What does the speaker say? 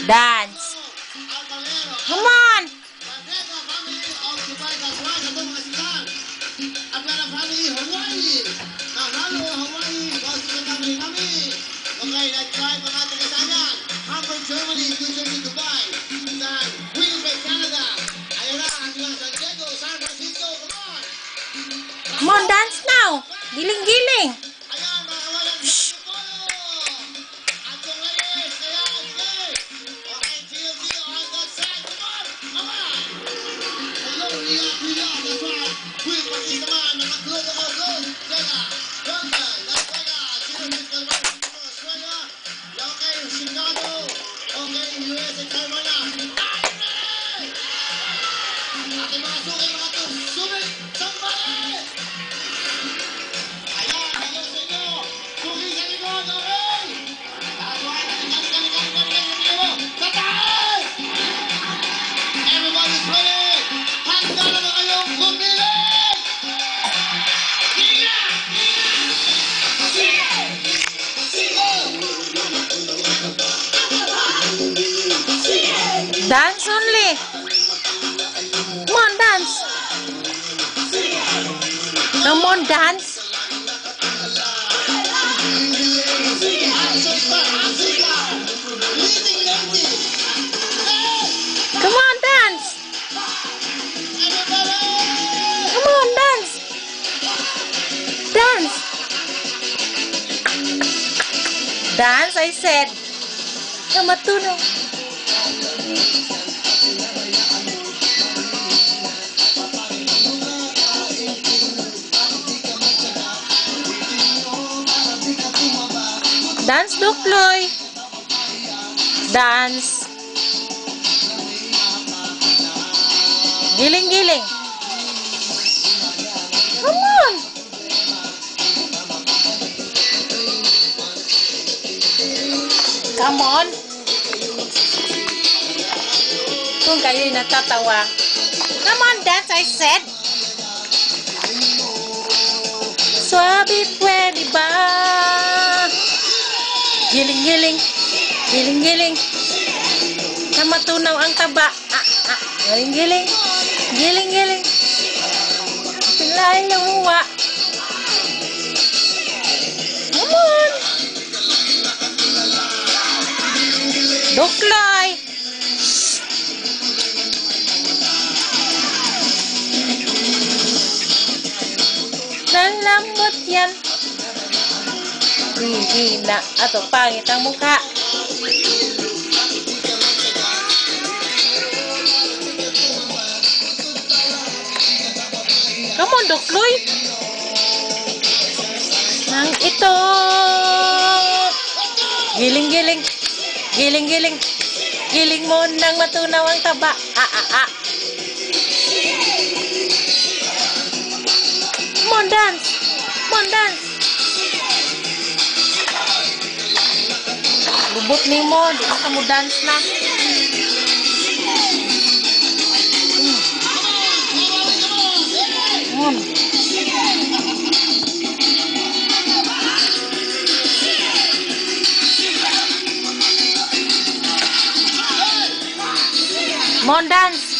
Dance. Come on. Okay, let's try mga taga-Tanyan. Hamburg, Germany, Germany, Dubai. Dan Winnipeg, Canada. Ayun na, hanggang San Diego, San Francisco. Come on! Come on, dance now. Giling-giling. Ayan, mga kawalan sa Antipolo. At yung ladies, ayan, okay. Okay, GLG on that side. Come on! Come on! Hello, Ria, that's right. Will Patis naman, naka-close ako, close. Teka, London, Las Vegas, Sino Australia. Okay, Chicago. Okay, USA, Taiwan na. Ireland! Ating mga suki, mga sumit, sambali! Ayan, hello sa inyo. Suki sa likod, okay? That's right, kani. Sa taas! Everybody's ready! Handa na ba kayong kumilig? Ginga! Dance only. Come on, dance. Come on, dance. Come on, dance. Come on, dance. Dance. Dance, I said. Matunaw. Dance, Dukloy. Dance. Giling-giling. Come on. Come on. Kung kayo'y natatawa. Come on, dance, I said. Suabe, pwede ba? Giling-giling. Giling-giling. Na matunaw ang taba. Giling-giling. Giling-giling. Pilay luwa. Come on. Dukloy. Lambot yan. Hihina ato pangit ang mukha. Come on, Dukloy. Nang ito. Giling-giling. Giling-giling. Giling mo nang matunaw ang taba. Come on, dance. Come on, dance. Lubot ni mo. Di ka mo dance na. Come on, dance.